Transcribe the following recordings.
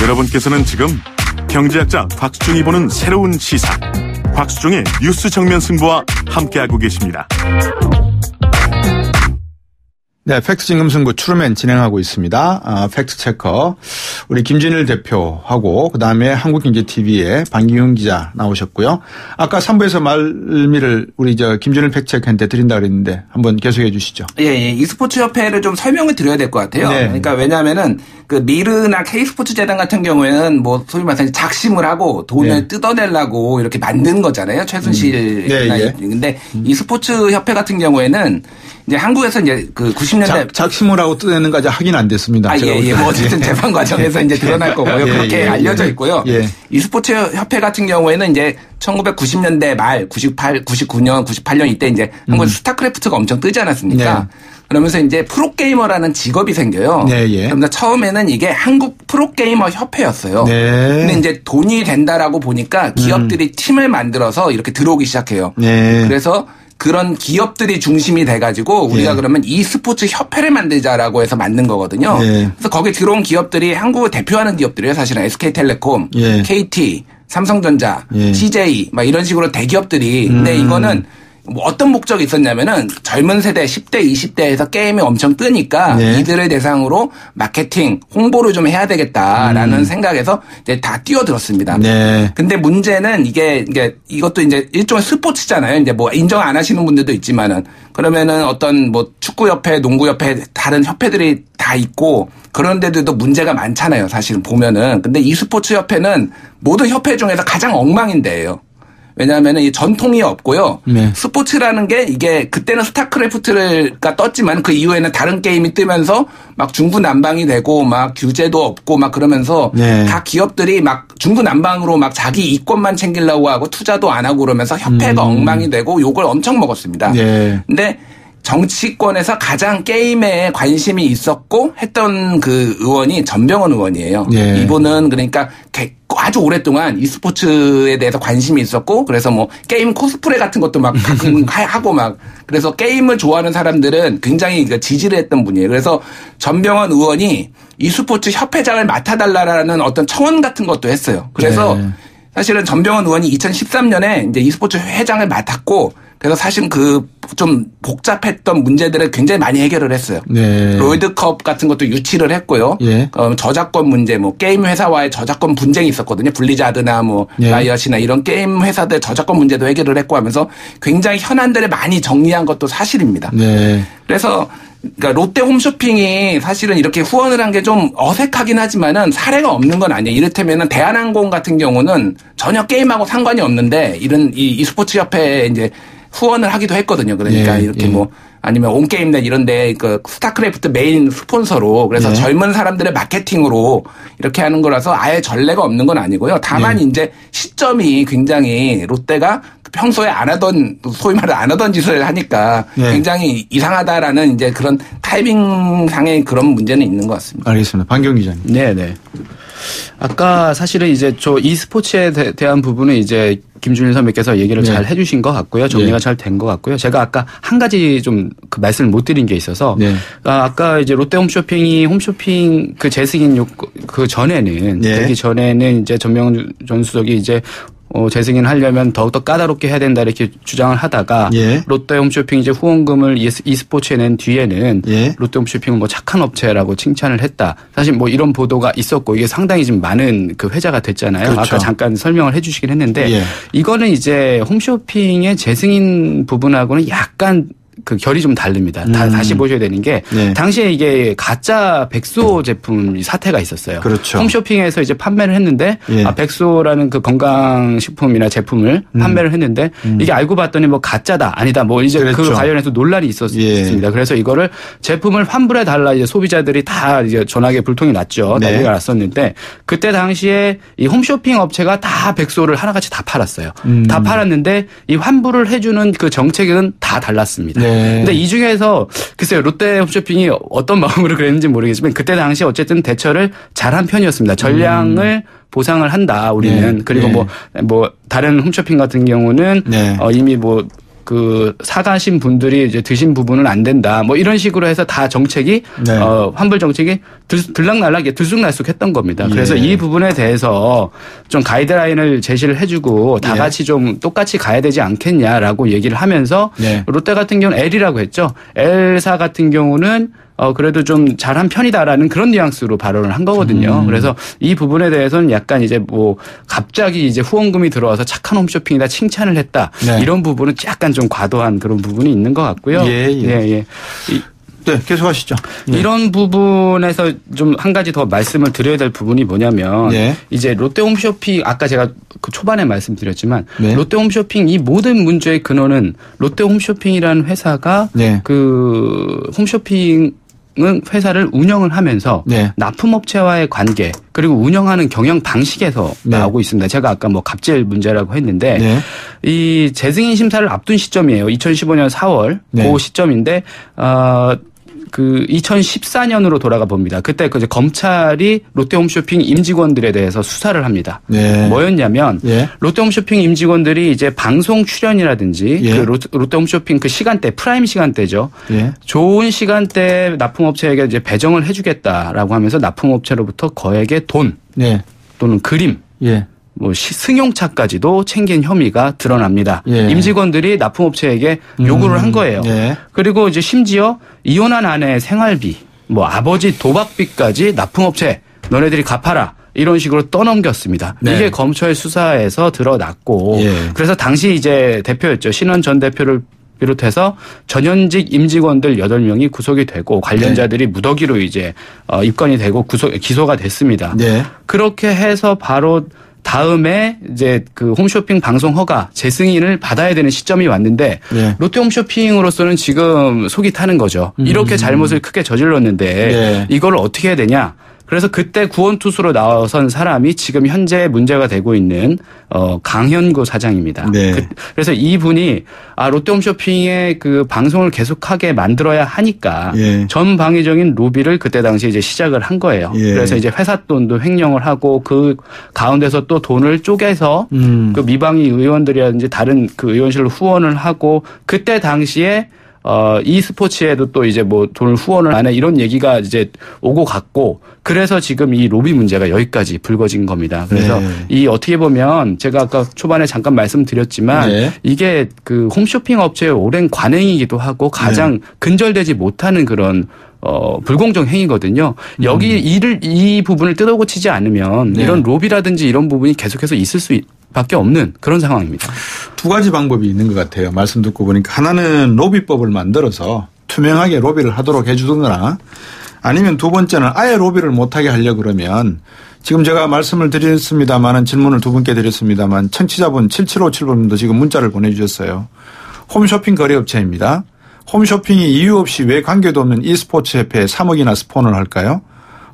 여러분께서는 지금 경제학자 곽수중이 보는 새로운 시사, 곽수중의 뉴스 정면 승부와 함께하고 계십니다. 네, 팩트 진금 승부 트루맨 진행하고 있습니다. 팩트 체커 우리 김진일 대표하고 그다음에 한국경제TV의 반기훈 기자 나오셨고요. 아까 3부에서 말미를 우리 김진일 팩트 체커한테 드린다 그랬는데 한번 계속해 주시죠. 예. e스포츠 협회를 좀 설명을 드려야 될 것 같아요. 네. 그러니까 왜냐하면은 그 미르나 K스포츠 재단 같은 경우에는 뭐 소위 말해서 작심을 하고 돈을 뜯어내려고 이렇게 만든 거잖아요. 최순실. 근데 e스포츠 협회 같은 경우에는 이제 한국에서 이제 그 90년대 작심을 하고 뜯어내는 까지 확인 안 됐습니다. 뭐 어쨌든 재판 과정에서 이제 드러날 거고요. 그렇게 알려져 있고요. e스포츠 협회 같은 경우에는 이제 1990년대 말 99년, 98년 이때 이제 한국에서 스타크래프트가 엄청 뜨지 않았습니까? 그러면서 이제 프로게이머라는 직업이 생겨요. 그러면서 처음에는 이게 한국 프로게이머 협회였어요. 근데 이제 돈이 된다라고 보니까 기업들이 팀을 만들어서 이렇게 들어오기 시작해요. 그래서 그런 기업들이 중심이 돼가지고 우리가 그러면 e스포츠 협회를 만들자라고 해서 만든 거거든요. 그래서 거기에 들어온 기업들이 한국을 대표하는 기업들이에요. 사실은 SK텔레콤, KT, 삼성전자, CJ 막 이런 식으로 대기업들이. 근데 이거는 뭐 어떤 목적이 있었냐면은 젊은 세대 10대, 20대에서 게임이 엄청 뜨니까 이들을 대상으로 마케팅, 홍보를 좀 해야 되겠다라는 생각에서 이제 다 뛰어들었습니다. 근데 문제는 이것도 이제 일종의 스포츠잖아요. 이제 뭐 인정 안 하시는 분들도 있지만은 그러면은 어떤 뭐 축구협회, 농구협회 다른 협회들이 다 있고 그런 데들도 문제가 많잖아요. 사실은 보면은. 근데 e스포츠 협회는 모든 협회 중에서 가장 엉망인 데예요. 왜냐하면 이 전통이 없고요. 스포츠라는 게 이게 그때는 스타크래프트가 떴지만 그 이후에는 다른 게임이 뜨면서 막 중구난방이 되고 막 규제도 없고 막 그러면서 다 기업들이 막 중구난방으로 막 자기 이권만 챙기려고 하고 투자도 안 하고 그러면서 협회가 엉망이 되고 욕을 엄청 먹었습니다. 근데 정치권에서 가장 게임에 관심이 있었고 했던 그 의원이 전병헌 의원이에요. 이분은 그러니까 아주 오랫동안 e스포츠에 대해서 관심이 있었고 그래서 뭐 게임 코스프레 같은 것도 막 하고 막 그래서 게임을 좋아하는 사람들은 굉장히 지지를 했던 분이에요. 그래서 전병헌 의원이 e스포츠 협회장을 맡아달라는 어떤 청원 같은 것도 했어요. 그래서 사실은 전병헌 의원이 2013년에 이제 e스포츠 회장을 맡았고 그래서 사실 그 좀 복잡했던 문제들을 굉장히 많이 해결을 했어요. 롤드컵 같은 것도 유치를 했고요. 저작권 문제, 뭐 게임 회사와의 저작권 분쟁이 있었거든요. 블리자드나 뭐 라이엇이나 이런 게임 회사들 저작권 문제도 해결을 했고 하면서 굉장히 현안들을 많이 정리한 것도 사실입니다. 그래서 그러니까 롯데 홈쇼핑이 사실은 이렇게 후원을 한 게 좀 어색하긴 하지만은 사례가 없는 건 아니에요. 이를테면은 대한항공 같은 경우는 전혀 게임하고 상관이 없는데 이런 이 e스포츠 협회에 이제 후원을 하기도 했거든요. 그러니까 이렇게 뭐 아니면 온게임넷 이런데 그 스타크래프트 메인 스폰서로 그래서 젊은 사람들의 마케팅으로 이렇게 하는 거라서 아예 전례가 없는 건 아니고요. 다만 이제 시점이 굉장히 롯데가 평소에 안 하던 소위 말해 안 하던 짓을 하니까 굉장히 이상하다라는 이제 그런 타이밍상의 그런 문제는 있는 것 같습니다. 알겠습니다. 반경 기자님. 네네. 아까 사실은 이제 저 e스포츠에 대한 부분은 이제 김준일 선배께서 얘기를 잘 해주신 것 같고요. 정리가 잘 된 것 같고요. 제가 아까 한 가지 좀 그 말씀을 못 드린 게 있어서 아까 이제 롯데 홈쇼핑이 홈쇼핑 그 재승인 그 전에는 되기 전에는 이제 전명훈 전 수석이 이제 재승인 하려면 더욱더 까다롭게 해야 된다 이렇게 주장을 하다가 롯데 홈쇼핑 이제 후원금을 e스포츠에 낸 뒤에는 롯데 홈쇼핑은 뭐 착한 업체라고 칭찬을 했다. 사실 뭐 이런 보도가 있었고 이게 상당히 좀 많은 그 회자가 됐잖아요. 그렇죠. 아까 잠깐 설명을 해 주시긴 했는데 이거는 이제 홈쇼핑의 재승인 부분하고는 약간 그 결이 좀 다릅니다. 다시 보셔야 되는 게 당시에 이게 가짜 백소 제품 사태가 있었어요. 그렇죠. 홈쇼핑에서 이제 판매를 했는데 백소라는 그 건강식품이나 제품을 판매를 했는데 이게 알고 봤더니 뭐 가짜다 아니다 뭐 이제 그 관련해서 논란이 있었습니다. 그래서 이거를 제품을 환불해 달라 이제 소비자들이 다 이제 전화기에 불통이 났죠. 난리가 났었는데 그때 당시에 이 홈쇼핑 업체가 다 백소를 하나같이 다 팔았어요. 다 팔았는데 이 환불을 해주는 그 정책은 다 달랐습니다. 근데 이 중에서 글쎄요 롯데 홈쇼핑이 어떤 마음으로 그랬는지 모르겠지만 그때 당시 어쨌든 대처를 잘한 편이었습니다. 전량을 보상을 한다 우리는 그리고 뭐 다른 홈쇼핑 같은 경우는 이미 뭐 그 사가신 분들이 이제 드신 부분은 안 된다. 뭐 이런 식으로 해서 다 정책이 네. 환불 정책이 들락날락 들쑥날쑥했던 겁니다. 그래서 이 부분에 대해서 좀 가이드라인을 제시를 해주고 다 같이 좀 똑같이 가야 되지 않겠냐라고 얘기를 하면서 롯데 같은 경우는 L이라고 했죠. L사 같은 경우는 그래도 좀 잘한 편이다라는 그런 뉘앙스로 발언을 한 거거든요. 그래서 이 부분에 대해서는 약간 이제 뭐 갑자기 이제 후원금이 들어와서 착한 홈쇼핑이다 칭찬을 했다. 이런 부분은 약간 좀 과도한 그런 부분이 있는 것 같고요. 예. 네, 계속하시죠. 이런 부분에서 좀 한 가지 더 말씀을 드려야 될 부분이 뭐냐면 이제 롯데홈쇼핑 아까 제가 그 초반에 말씀드렸지만 롯데홈쇼핑 이 모든 문제의 근원은 롯데홈쇼핑이라는 회사가 그 홈쇼핑 회사를 운영을 하면서 납품업체와의 관계 그리고 운영하는 경영 방식에서 나오고 있습니다. 제가 아까 뭐 갑질 문제라고 했는데 이 재승인 심사를 앞둔 시점이에요. 2015년 4월 그 시점인데 그 2014년으로 돌아가 봅니다. 그때 그 검찰이 롯데홈쇼핑 임직원들에 대해서 수사를 합니다. 뭐였냐면 롯데홈쇼핑 임직원들이 이제 방송 출연이라든지 그 롯데홈쇼핑 그 시간대 프라임 시간대죠. 좋은 시간대 납품업체에게 이제 배정을 해주겠다라고 하면서 납품업체로부터 거액의 돈 또는 그림 뭐 승용차까지도 챙긴 혐의가 드러납니다. 임직원들이 납품업체에게 요구를 한 거예요. 그리고 이제 심지어 이혼한 아내의 생활비, 뭐 아버지 도박비까지 납품업체 너네들이 갚아라. 이런 식으로 떠넘겼습니다. 이게 검찰 수사에서 드러났고 그래서 당시 이제 대표였죠. 신원 전 대표를 비롯해서 전현직 임직원들 8명이 구속이 되고 관련자들이 무더기로 이제 입건이 되고 기소가 됐습니다. 그렇게 해서 바로 다음에 이제 그 홈쇼핑 방송 허가 재승인을 받아야 되는 시점이 왔는데 롯데홈쇼핑으로서는 지금 속이 타는 거죠. 이렇게 잘못을 크게 저질렀는데 이걸 어떻게 해야 되냐. 그래서 그때 구원투수로 나선 사람이 지금 현재 문제가 되고 있는 강현구 사장입니다. 그래서 이분이 롯데홈쇼핑의 그 방송을 계속하게 만들어야 하니까 전방위적인 로비를 그때 당시에 이제 시작을 한 거예요. 그래서 이제 회사 돈도 횡령을 하고 그 가운데서 또 돈을 쪼개서 그 미방위 의원들이라든지 다른 그 의원실로 후원을 하고 그때 당시에 e스포츠에도 또 이제 뭐 돈을 후원을 안 해 이런 얘기가 이제 오고 갔고 그래서 지금 이 로비 문제가 여기까지 불거진 겁니다. 그래서 이 어떻게 보면 제가 아까 초반에 잠깐 말씀드렸지만 이게 그 홈쇼핑 업체의 오랜 관행이기도 하고 가장 근절되지 못하는 그런 불공정 행위거든요. 여기 이 부분을 뜯어고치지 않으면 이런 로비라든지 이런 부분이 계속해서 있을 밖에 없는 그런 상황입니다. 두 가지 방법이 있는 것 같아요. 말씀 듣고 보니까 하나는 로비법을 만들어서 투명하게 로비를 하도록 해주거나 아니면 두 번째는 아예 로비를 못하게 하려고 그러면 지금 제가 말씀을 드렸습니다만 질문을 두 분께 드렸습니다만 청취자분 7757번도 지금 문자를 보내주셨어요. 홈쇼핑 거래업체입니다. 홈쇼핑이 이유 없이 왜 관계도 없는 e스포츠 협회에 3억이나 스폰을 할까요?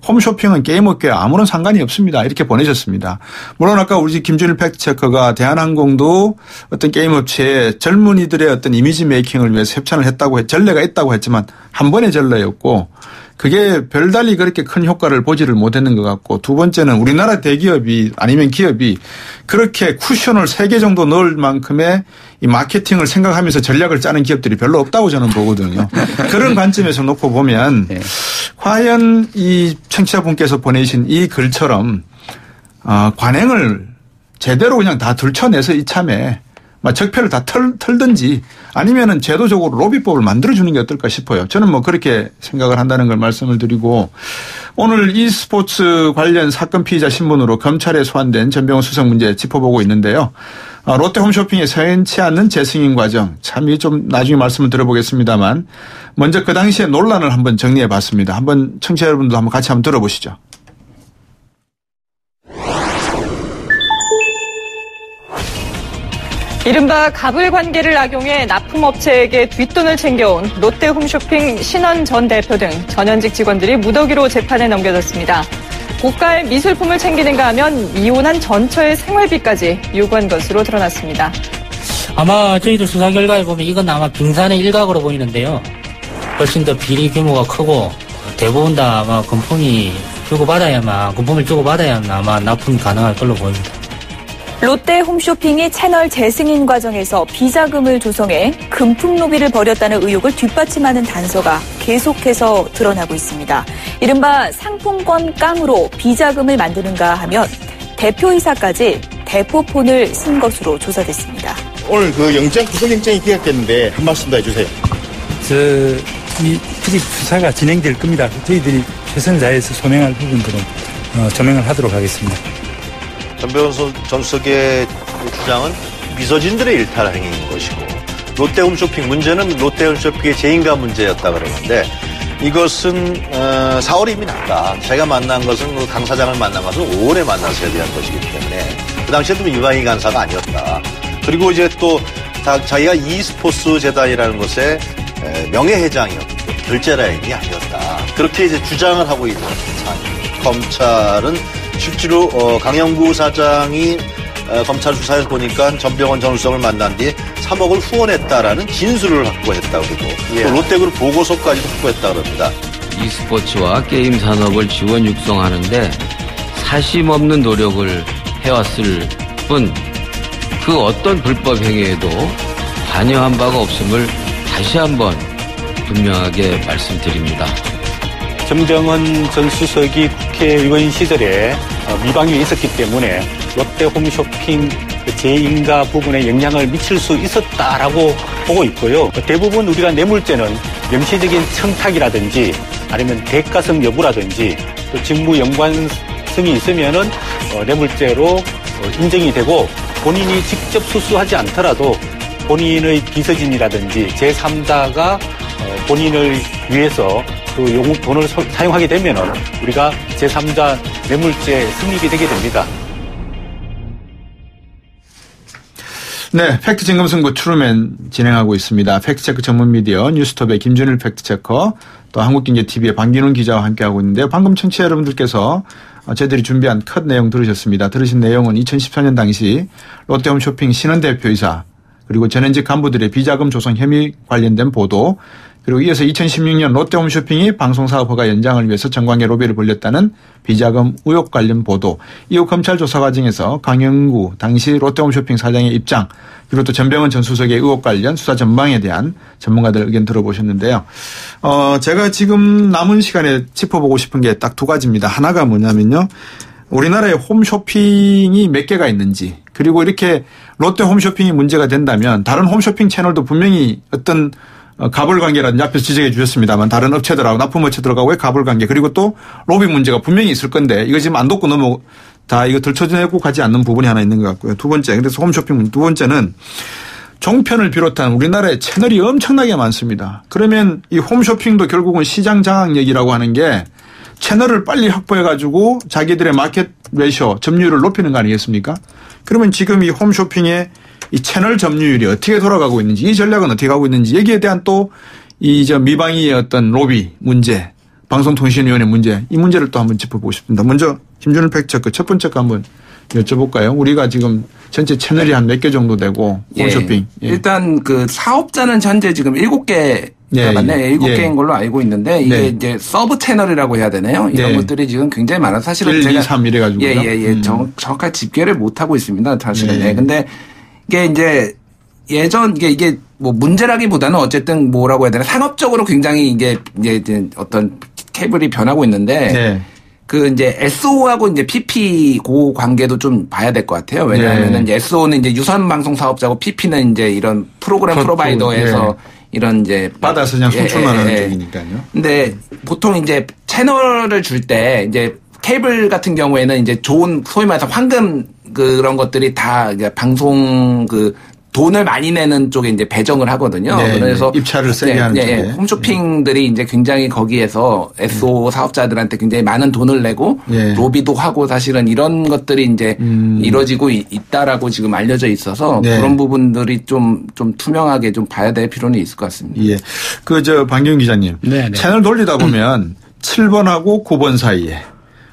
홈쇼핑은 게임업계와 아무런 상관이 없습니다. 이렇게 보내셨습니다. 물론 아까 우리 김준일 팩트체커가 대한항공도 어떤 게임업체에 젊은이들의 어떤 이미지 메이킹을 위해서 협찬을 했다고 전례가 있다고 했지만 한 번의 전례였고 그게 별달리 그렇게 큰 효과를 보지를 못했는 것 같고 두 번째는 우리나라 대기업이 아니면 기업이 그렇게 쿠션을 3개 정도 넣을 만큼의 이 마케팅을 생각하면서 전략을 짜는 기업들이 별로 없다고 저는 보거든요. 그런 관점에서 놓고 보면 과연 이 청취자분께서 보내신 이 글처럼 관행을 제대로 그냥 다 들춰내서 이참에 적폐를 다 털든지 아니면은 제도적으로 로비법을 만들어주는 게 어떨까 싶어요. 저는 뭐 그렇게 생각을 한다는 걸 말씀을 드리고 오늘 e스포츠 관련 사건 피의자 신분으로 검찰에 소환된 전병훈 수석 문제 짚어보고 있는데요. 롯데 홈쇼핑에 서연치 않는 재승인 과정 참 좀 나중에 말씀을 드려보겠습니다만 먼저 그 당시의 논란을 한번 정리해 봤습니다. 한번 청취자 여러분도 한번 같이 한번 들어보시죠. 이른바 갑을 관계를 악용해 납품업체에게 뒷돈을 챙겨온 롯데 홈쇼핑 신원 전 대표 등 전현직 직원들이 무더기로 재판에 넘겨졌습니다. 고가의 미술품을 챙기는가 하면 이혼한 전처의 생활비까지 요구한 것으로 드러났습니다. 아마 저희들 수사 결과에 보면 이건 아마 빙산의 일각으로 보이는데요. 훨씬 더 비리 규모가 크고 대부분 다 아마 금품을 주고받아야만 아마 납품이 가능할 걸로 보입니다. 롯데 홈쇼핑이 채널 재승인 과정에서 비자금을 조성해 금품 로비를 벌였다는 의혹을 뒷받침하는 단서가 계속해서 드러나고 있습니다. 이른바 상품권 깡으로 비자금을 만드는가 하면 대표이사까지 대포폰을 쓴 것으로 조사됐습니다. 오늘 그 영장 구속영장이 기각됐는데 한 말씀 더 해주세요. 이 수집 수사가 진행될 겁니다. 저희들이 최선을 다해서 소명할 부분들은 조명을 하도록 하겠습니다. 전병헌 전 수석의 주장은 미서진들의 일탈 행위인 것이고 롯데홈쇼핑 문제는 롯데홈쇼핑의 재인가 문제였다 그러는데 이것은 4월이 이미 났다. 제가 만난 것은 그 강 사장을 만난 것은 5월에 만나서 협의한 것이기 때문에 그 당시에도 이방희 간사가 아니었다. 그리고 이제 또 자기가 e스포츠 재단이라는 것의 명예회장이었고 결재라인이 아니었다. 그렇게 이제 주장을 하고 있는 상황입니다. 검찰은 실제로 강영구 사장이 검찰 수사에서 보니까 전병헌 전 수석을 만난 뒤에 3억을 후원했다라는 진술을 확보했다고 그러고 또 롯데그룹 보고서까지도 확보했다고 합니다. e스포츠와 게임 산업을 지원 육성하는데 사심 없는 노력을 해왔을 뿐 그 어떤 불법 행위에도 관여한 바가 없음을 다시 한번 분명하게 말씀드립니다. 전병헌 전 수석이 국회의원 시절에 미방위에 있었기 때문에 롯데홈쇼핑 재인가 부분에 영향을 미칠 수 있었다라고 보고 있고요. 대부분 우리가 뇌물죄는 명시적인 청탁이라든지 아니면 대가성 여부라든지 또 직무 연관성이 있으면은 뇌물죄로 인정이 되고 본인이 직접 수수하지 않더라도 본인의 비서진이라든지 제3자가 본인을 위해서 그 돈을 사용하게 되면은 우리가 제3자 뇌물죄 성립이 되게 됩니다. 네, 팩트체크 승부 트루맨 진행하고 있습니다. 팩트체크 전문 미디어 뉴스톱의 김준일 팩트체커 또 한국경제TV의 방기훈 기자와 함께하고 있는데요. 방금 청취자 여러분들께서 저희들이 준비한 컷 내용 들으셨습니다. 들으신 내용은 2014년 당시 롯데홈쇼핑 신원 대표이사 그리고 전현직 간부들의 비자금 조성 혐의 관련된 보도 그리고 이어서 2016년 롯데홈쇼핑이 방송사업 허가 연장을 위해서 정관계 로비를 벌였다는 비자금 의혹 관련 보도 이후 검찰 조사 과정에서 강영구 당시 롯데홈쇼핑 사장의 입장 그리고 또 전병헌 전 수석의 의혹 관련 수사 전망에 대한 전문가들 의견 들어보셨는데요. 제가 지금 남은 시간에 짚어보고 싶은 게 딱 두 가지입니다. 하나가 뭐냐면요. 우리나라에 홈쇼핑이 몇 개가 있는지 그리고 이렇게 롯데 홈쇼핑이 문제가 된다면 다른 홈쇼핑 채널도 분명히 어떤 가불관계라든지 앞에서 지적해 주셨습니다만 다른 업체들하고 납품업체들하고의 가불관계 그리고 또 로비 문제가 분명히 있을 건데 이거 지금 안 돕고 다 이거 들춰내고 가지 않는 부분이 하나 있는 것 같고요. 두 번째 그래서 홈쇼핑 두 번째는 종편을 비롯한 우리나라에 채널이 엄청나게 많습니다. 그러면 이 홈쇼핑도 결국은 시장 장악력이라고 하는 게 채널을 빨리 확보해가지고 자기들의 마켓 레이쇼 점유율을 높이는 거 아니겠습니까? 그러면 지금 이 홈쇼핑의 이 채널 점유율이 어떻게 돌아가고 있는지 이 전략은 어떻게 가고 있는지 여기에 대한 또 이 미방위의 어떤 로비 문제 방송통신위원회 문제 이 문제를 또 한번 짚어보고 싶습니다. 먼저 김준일 팩트체크 첫 번째 거 한번 여쭤볼까요? 우리가 지금 전체 채널이 한 몇 개 정도 되고 홈쇼핑. 예. 일단 그 사업자는 현재 지금 7개 맞네. 7개인 걸로 알고 있는데 이게 이제 서브 채널이라고 해야 되나요? 이런 것들이 지금 굉장히 많아서 사실은 1, 제가 2, 3 이래가지고요. 정확한 집계를 못 하고 있습니다. 사실은. 근데 이게 이제 예전 이게 뭐 문제라기보다는 어쨌든 뭐라고 해야 되나 상업적으로 굉장히 이제 어떤 케이블이 변하고 있는데 그 이제 SO하고 이제 PP 그 관계도 좀 봐야 될 것 같아요. 왜냐하면은 이제 SO는 이제 유선 방송 사업자고 PP는 이제 이런 프로그램 프로바이더에서 이런 이제 받아서 그냥 송출만 하는 쪽이니까요. 근데 보통 이제 채널을 줄 때 이제 케이블 같은 경우에는 이제 좋은 소위 말해서 황금 그런 것들이 다 이제 방송 그 돈을 많이 내는 쪽에 이제 배정을 하거든요. 그래서 입찰을 세게 하는 쪽에. 홈쇼핑들이 이제 굉장히 거기에서 SO 사업자들한테 굉장히 많은 돈을 내고 로비도 하고 사실은 이런 것들이 이제 이루어지고 있다라고 지금 알려져 있어서 그런 부분들이 좀 투명하게 좀 봐야 될 필요는 있을 것 같습니다. 예. 방기훈 기자님. 채널 돌리다 보면 7번하고 9번 사이에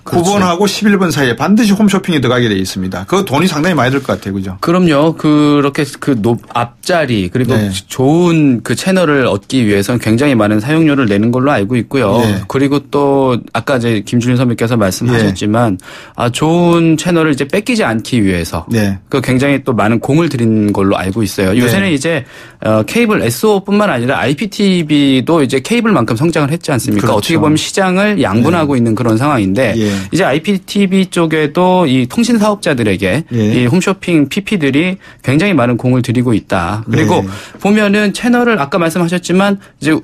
그렇죠. 9번하고 11번 사이에 반드시 홈쇼핑이 들어가게 돼 있습니다. 그 돈이 상당히 많이 들 것 같아요. 그죠? 그럼요. 그렇게 그 앞자리 그리고 네. 좋은 그 채널을 얻기 위해서는 굉장히 많은 사용료를 내는 걸로 알고 있고요. 네. 그리고 또 아까 이제 김준일 선배께서 말씀하셨지만 좋은 채널을 이제 뺏기지 않기 위해서 네. 그 굉장히 또 많은 공을 들인 걸로 알고 있어요. 요새는 이제 케이블 SO뿐만 아니라 IPTV도 이제 케이블만큼 성장을 했지 않습니까? 그렇죠. 어떻게 보면 시장을 양분하고 있는 그런 상황인데 이제 IPTV 쪽에도 이 통신 사업자들에게 이 홈쇼핑 PP들이 굉장히 많은 공을 들이고 있다. 그리고 보면은 채널을 아까 말씀하셨지만 이제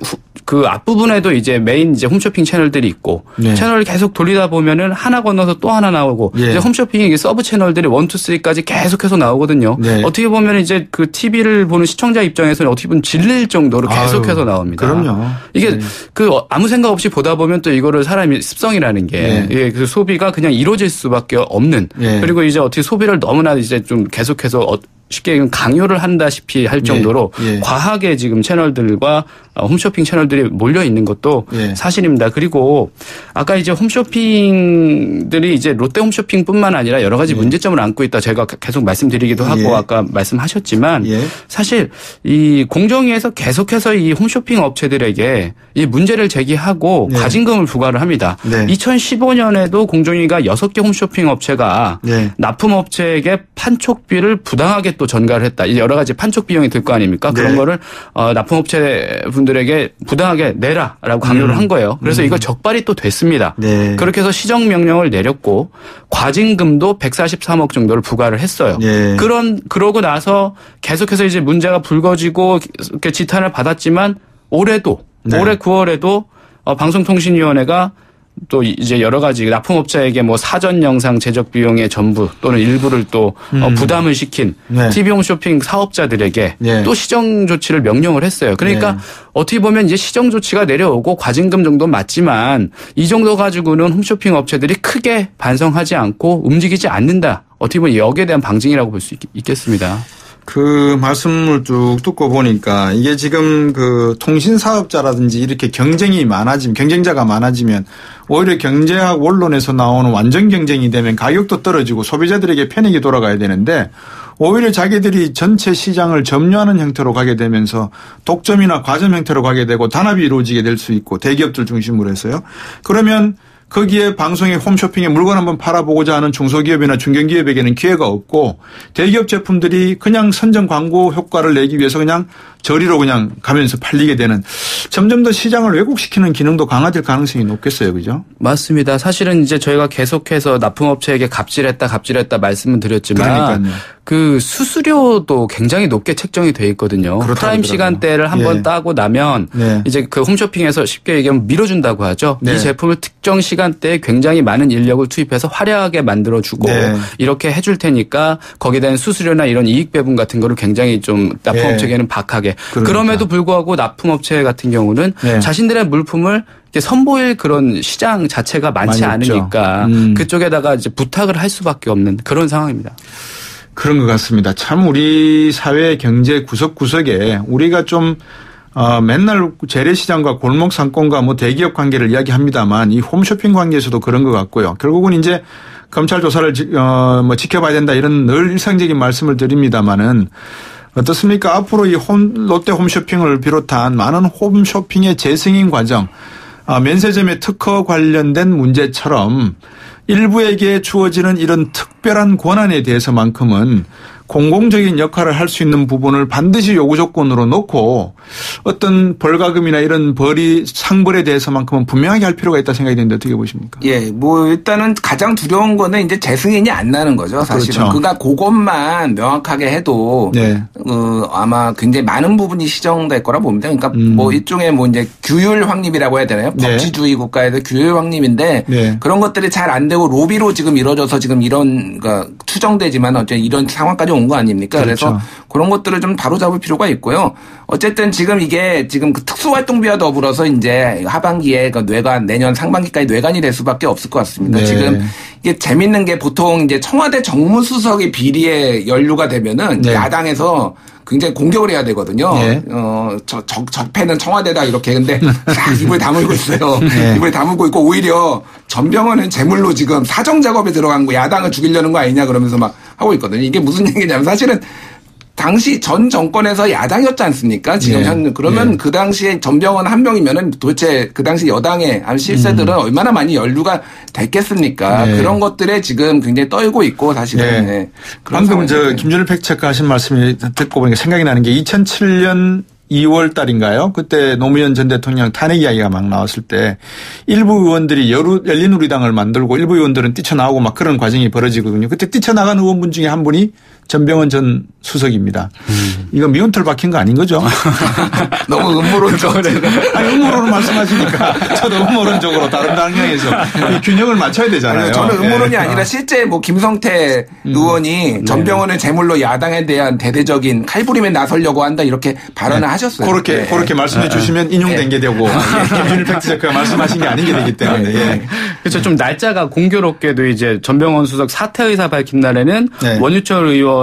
그 앞부분에도 이제 메인 이제 홈쇼핑 채널들이 있고 채널을 계속 돌리다 보면은 하나 건너서 또 하나 나오고 이제 홈쇼핑이 서브 채널들이 1, 2, 3까지 계속해서 나오거든요. 어떻게 보면 이제 그 TV를 보는 시청자 입장에서는 어떻게 보면 질릴 정도로 계속해서 나옵니다. 그럼요. 이게 그 아무 생각 없이 보다 보면 또 이거를 사람이 습성이라는 게 그 소비가 그냥 이루어질 수밖에 없는 그리고 이제 어떻게 소비를 너무나 이제 좀 계속해서 쉽게 강요를 한다시피 할 정도로 과하게 지금 채널들과 홈쇼핑 채널들이 몰려 있는 것도 사실입니다. 그리고 아까 이제 홈쇼핑들이 이제 롯데 홈쇼핑뿐만 아니라 여러 가지 문제점을 안고 있다 제가 계속 말씀드리기도 하고 아까 말씀하셨지만 사실 이 공정위에서 계속해서 이 홈쇼핑 업체들에게 이 문제를 제기하고 과징금을 부과를 합니다. 2015년에도 공정위가 6개 홈쇼핑 업체가 납품업체에게 판촉비를 부당하게 또 전가를 했다. 여러 가지 판촉 비용이 들 거 아닙니까? 그런 거를 납품업체 분들에게 부당하게 내라라고 강요를 한 거예요. 그래서 이거 적발이 또 됐습니다. 그렇게 해서 시정명령을 내렸고 과징금도 143억 정도를 부과를 했어요. 그러고 나서 계속해서 이제 문제가 불거지고 이렇게 지탄을 받았지만 올해도 올해 9월에도 방송통신위원회가 또 이제 여러 가지 납품업자에게 뭐 사전 영상 제작 비용의 전부 또는 일부를 또 부담을 시킨 TV 홈쇼핑 사업자들에게 또 시정 조치를 명령을 했어요. 그러니까 어떻게 보면 이제 시정 조치가 내려오고 과징금 정도 맞지만 이 정도 가지고는 홈쇼핑 업체들이 크게 반성하지 않고 움직이지 않는다. 어떻게 보면 여기에 대한 방증이라고 볼 수 있겠습니다. 그 말씀을 쭉 듣고 보니까 이게 지금 그 통신 사업자라든지 이렇게 경쟁자가 많아지면 오히려 경제학 원론에서 나오는 완전 경쟁이 되면 가격도 떨어지고 소비자들에게 편익이 돌아가야 되는데 오히려 자기들이 전체 시장을 점유하는 형태로 가게 되면서 독점이나 과점 형태로 가게 되고 단합이 이루어지게 될 수 있고 대기업들 중심으로 해서요. 그러면 거기에 방송에 홈쇼핑에 물건 한번 팔아보고자 하는 중소기업이나 중견기업에게는 기회가 없고 대기업 제품들이 그냥 선전 광고 효과를 내기 위해서 그냥 저리로 그냥 가면서 팔리게 되는 점점 더 시장을 왜곡시키는 기능도 강화될 가능성이 높겠어요. 그죠? 맞습니다. 사실은 이제 저희가 계속해서 납품업체에게 갑질했다 말씀을 드렸지만 그러니까요. 그 수수료도 굉장히 높게 책정이 돼 있거든요. 프라임 시간대를 한번 따고 나면 이제 그 홈쇼핑에서 쉽게 얘기하면 밀어준다고 하죠. 이 제품을 특정 시간대에 굉장히 많은 인력을 투입해서 화려하게 만들어주고 이렇게 해줄 테니까 거기에 대한 수수료나 이런 이익 배분 같은 거를 굉장히 좀 납품업체에게는 박하게. 그럼에도 불구하고 납품업체 같은 경우는 자신들의 물품을 선보일 그런 시장 자체가 많지 않으니까 그쪽에다가 이제 부탁을 할 수밖에 없는 그런 상황입니다. 그런 것 같습니다. 참 우리 사회 경제 구석구석에 우리가 좀 맨날 재래시장과 골목 상권과 뭐 대기업 관계를 이야기합니다만 이 홈쇼핑 관계에서도 그런 것 같고요. 결국은 이제 검찰 조사를 지켜봐야 된다 이런 늘 일상적인 말씀을 드립니다마는 어떻습니까? 앞으로 이 롯데 홈쇼핑을 비롯한 많은 홈쇼핑의 재승인 과정, 면세점의 특허 관련된 문제처럼 일부에게 주어지는 이런 특별한 권한에 대해서만큼은 공공적인 역할을 할 수 있는 부분을 반드시 요구 조건으로 놓고 어떤 벌가금이나 이런 상벌에 대해서만큼은 분명하게 할 필요가 있다 생각이 드는데 어떻게 보십니까? 예, 뭐 일단은 가장 두려운 거는 이제 재승인이 안 나는 거죠, 사실은. 그렇죠. 그러니까 그것만 명확하게 해도 아마 굉장히 많은 부분이 시정될 거라 봅니다. 그러니까 뭐 일종의 뭐 이제 규율 확립이라고 해야 되나요? 법치주의 국가에서 규율 확립인데 그런 것들이 잘 안 되고 로비로 지금 이루어져서 지금 이런 그러니까 추정되지만 어쨌든 이런 상황까지 온 거 아닙니까? 그렇죠. 그래서 그런 것들을 좀 바로잡을 필요가 있고요. 어쨌든 지금 이게 지금 그 특수활동비와 더불어서 이제 하반기에 그 내년 상반기까지 뇌관이 될 수밖에 없을 것 같습니다. 지금 이게 재밌는 게 보통 이제 청와대 정무수석의 비리에 연루가 되면은 야당에서 굉장히 공격을 해야 되거든요. 네. 적폐는 청와대다 이렇게. 근데 입을 다물고 있어요. 네. 입을 다물고 있고 오히려 전병헌은 제물로 지금 사정 작업에 들어간 거 야당을 죽이려는 거 아니냐 그러면서 막 하고 있거든요. 이게 무슨 얘기냐면 사실은 당시 전 정권에서 야당이었지 않습니까? 지금 그러면 그 당시에 전병헌 한 명이면은 도대체 그 당시 여당의 실세들은 얼마나 많이 연루가 됐겠습니까? 그런 것들에 지금 굉장히 떨고 있고 사실은. 방금 김준일 팩트체크 하신 말씀이 듣고 보니까 생각이 나는 게 2007년 2월 달인가요? 그때 노무현 전 대통령 탄핵 이야기가 막 나왔을 때 일부 의원들이 열린우리당을 만들고 일부 의원들은 뛰쳐나오고 막 그런 과정이 벌어지거든요. 그때 뛰쳐나간 의원분 중에 한 분이 전병헌 전 수석입니다. 이거 미운털 박힌 거 아닌 거죠? 너무 음모론적으로. 아니, 음모론을 말씀하시니까 저도 음모론적으로 다른 방향에서 균형을 맞춰야 되잖아요. 아니, 저는 음모론이 아니라 실제 뭐 김성태 의원이 전병헌을 제물로 야당에 대한 대대적인 칼부림에 나서려고 한다 이렇게 발언을 하셨어요. 그렇게 말씀해 주시면 인용된 게 되고 김준일 팩트체크가 말씀하신 게 아닌 게 되기 때문에. 그렇죠. 좀 날짜가 공교롭게도 이제 전병헌 수석 사퇴 의사 밝힌 날에는 원유철 의원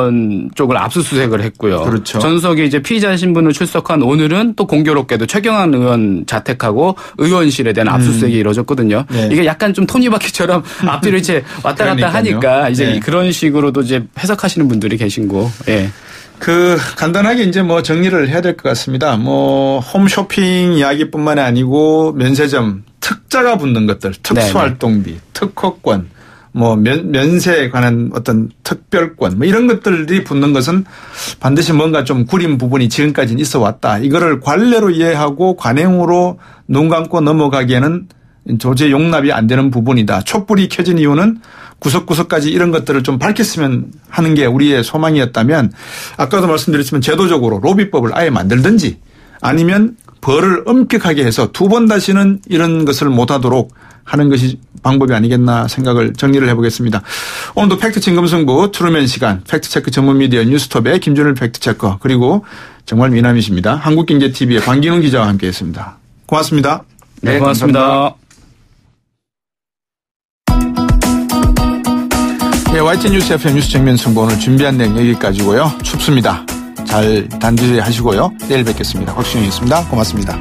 쪽을 압수수색을 했고요. 그렇죠. 전석이 이제 피의자 신분을 출석한 오늘은 또 공교롭게도 최경환 의원 자택하고 의원실에 대한 압수수색이 이루어졌거든요. 이게 약간 좀 톱니바퀴처럼 앞뒤로 이제 왔다 갔다 하니까 이제 그런 식으로도 이제 해석하시는 분들이 계신고. 간단하게 이제 뭐 정리를 해야 될 것 같습니다. 뭐 홈쇼핑 이야기뿐만이 아니고 면세점 특자가 붙는 것들, 특수활동비, 특허권, 뭐 면세에 관한 어떤 특별권 뭐 이런 것들이 붙는 것은 반드시 뭔가 좀 구린 부분이 지금까지는 있어 왔다. 이거를 관례로 이해하고 관행으로 눈 감고 넘어가기에는 도저히 용납이 안 되는 부분이다. 촛불이 켜진 이유는 구석구석까지 이런 것들을 좀 밝혔으면 하는 게 우리의 소망이었다면 아까도 말씀드렸지만 제도적으로 로비법을 아예 만들든지 아니면 벌을 엄격하게 해서 두 번 다시는 이런 것을 못하도록 하는 것이 방법이 아니겠나 생각을 정리를 해보겠습니다. 오늘도 팩트체크 금승부 트루맨 시간 팩트체크 전문 미디어 뉴스톱의 김준일 팩트체커 그리고 정말 미남이십니다. 한국경제TV의 방기훈 기자와 함께했습니다. 고맙습니다. 네, 고맙습니다. YTN 뉴스 FM 뉴스 정면 승부 오늘 준비한 내용 여기까지고요. 춥습니다. 잘 단디하시고요. 내일 뵙겠습니다. 곽수영이었습니다. 고맙습니다.